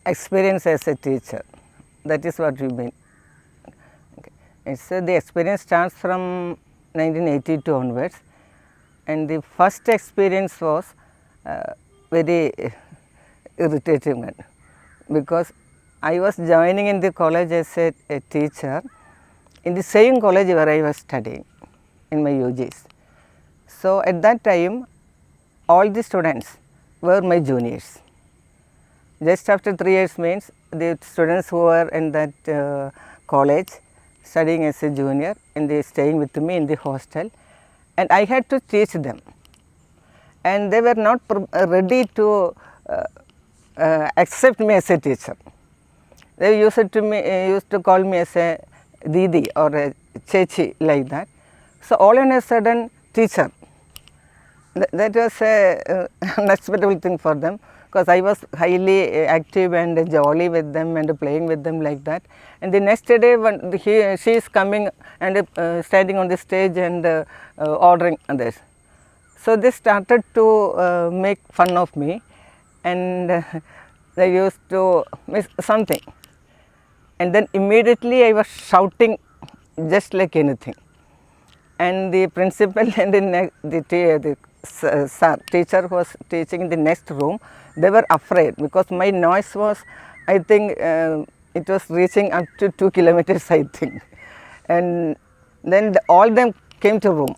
experience as a teacher. That is what we mean. Okay. So the experience starts from 1982 onwards, and the first experience was very irritating one, because I was joining in the college as a teacher in the same college where I was studying in my UGs. So at that time, all the students were my juniors. Just after 3 years means the students who were in that college studying as a junior and they staying with me in the hostel, and I had to teach them, and they were not ready to accept me as a teacher. They used to call me as a Didi or a Chechi, like that. So all on a sudden, teacher. That was a unexpected thing for them, because I was highly active and jolly with them and playing with them like that. And the next day when she is coming and standing on the stage and ordering others. So they started to make fun of me, and they used to miss something. And then immediately I was shouting just like anything. And the principal and the teacher who was teaching in the next room, they were afraid, because my noise was, I think it was reaching up to 2 kilometers, I think. And then all them came to room.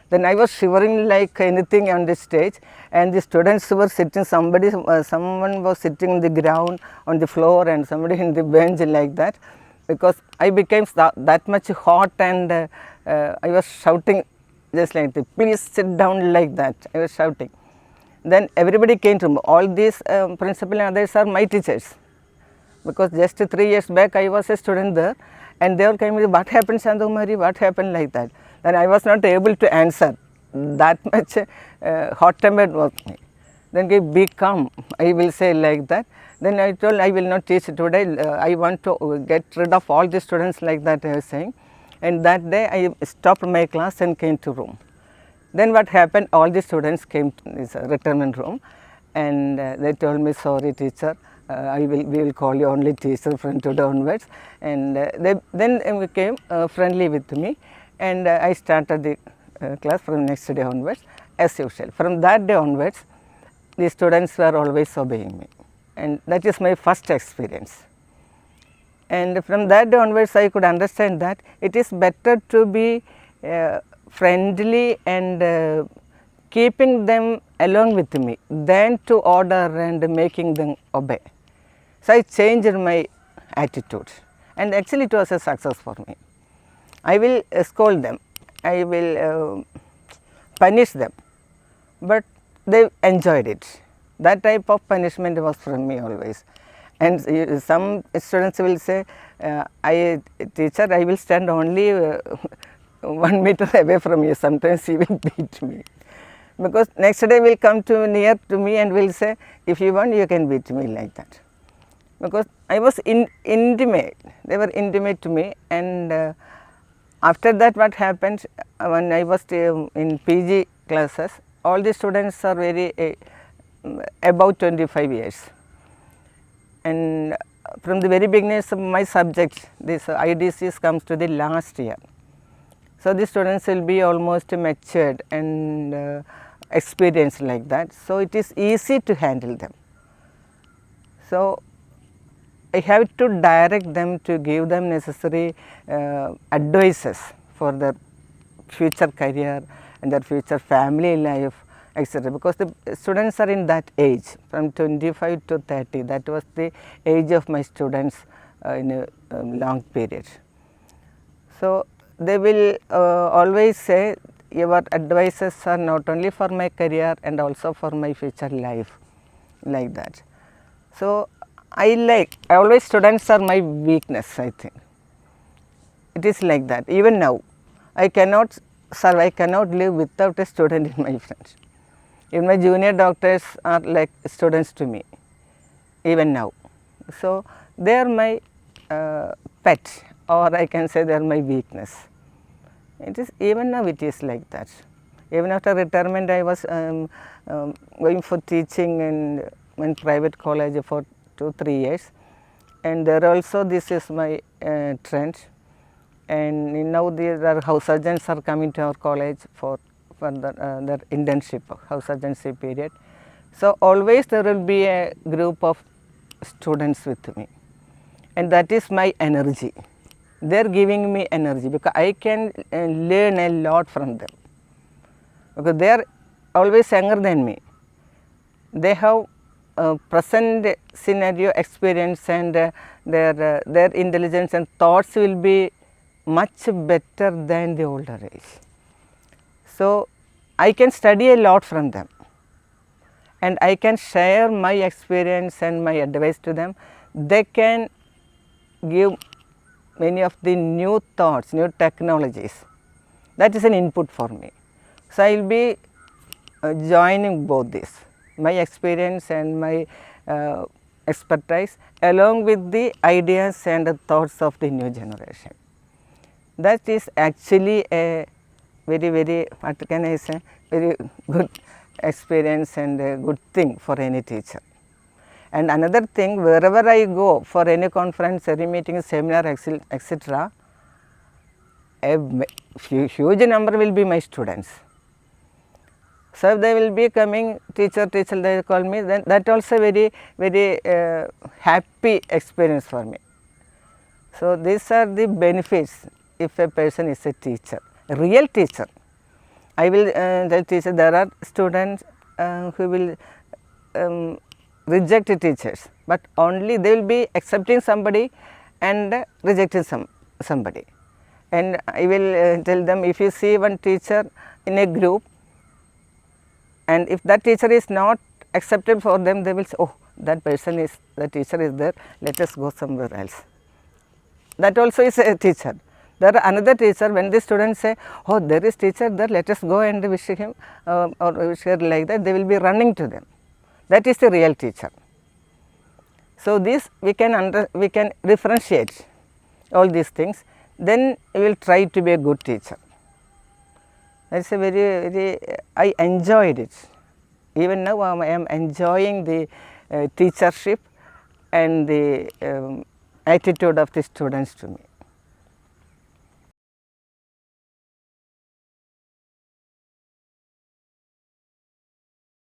Then I was shivering like anything on the stage, and the students were sitting, someone was sitting on the ground, on the floor, and somebody in the bench, like that, because I became that much hot, and I was shouting just like that, please sit down, like that, I was shouting. Then everybody came to me. All these principal and others are my teachers, because just 3 years back I was a student there, and they all came to me, what happened Santhakumari, what happened, like that. Then I was not able to answer, that much hot tempered was me. Then be calm, I will say, like that. Then I told I will not teach today, I want to get rid of all the students, like that I was saying. And that day I stopped my class and came to room. Then what happened, all the students came to this retirement room, and they told me, sorry teacher, we will call you only teacher from today onwards. And then became friendly with me, and I started the class from next day onwards as usual. From that day onwards, the students were always obeying me, and that is my first experience. And from that day onwards, I could understand that it is better to be friendly and keeping them along with me than to order and making them obey. So I changed my attitude, and actually it was a success for me. I will scold them, I will punish them, but they enjoyed it. That type of punishment was from me always. And some students will say, teacher, I will stand only 1 meter away from you, sometimes he will beat me. Because next day will come near to me and will say, if you want you can beat me, like that. Because I was intimate, they were intimate to me. And after that what happened, when I was in PG classes, all the students are very about 25 years. And from the very beginning of my subject, this IDCs comes to the last year. So the students will be almost matured and experienced, like that. So it is easy to handle them. So I have to direct them, to give them necessary advices for their future career and their future family life, etc. Because the students are in that age, from 25 to 30, that was the age of my students in a long period. So they will always say, your advices are not only for my career and also for my future life, like that. So always students are my weakness, I think. It is like that. Even now, I cannot survive, I cannot live without a student in my friends. Even my junior doctors are like students to me, even now. So they are my pet, or I can say they are my weakness. It is, even now it is like that. Even after retirement, I was going for teaching in private college for 2, 3 years, and there also this is my trend. And now there are house surgeons are coming to our college for their internship, house surgeonship period. So always there will be a group of students with me, and that is my energy. They are giving me energy because I can learn a lot from them, because they are always younger than me. They have present scenario experience, and their intelligence and thoughts will be much better than the older age. So I can study a lot from them, and I can share my experience and my advice to them. They can give many of the new thoughts, new technologies. That is an input for me. So I will be joining both this, my experience and my expertise, along with the ideas and the thoughts of the new generation. That is actually a very, what can I say, very good experience and a good thing for any teacher. And another thing, wherever I go for any conference, any meeting, seminar, etc., a huge number will be my students. So if they will be coming, teacher, they call me, then that also very happy experience for me. So these are the benefits if a person is a teacher, a real teacher. I will tell teacher, there are students who will reject teachers, but only they will be accepting somebody and rejecting somebody. And I will tell them, if you see one teacher in a group, and if that teacher is not accepted for them, they will say, oh, that teacher is there, let us go somewhere else. That also is a teacher. There are another teacher, when the students say, oh, there is teacher there, let us go and wish him or wish her, like that, they will be running to them. That is the real teacher. So this we can differentiate all these things, then we will try to be a good teacher. That is a very I enjoyed it. Even now I am enjoying the teachership and the attitude of the students to me.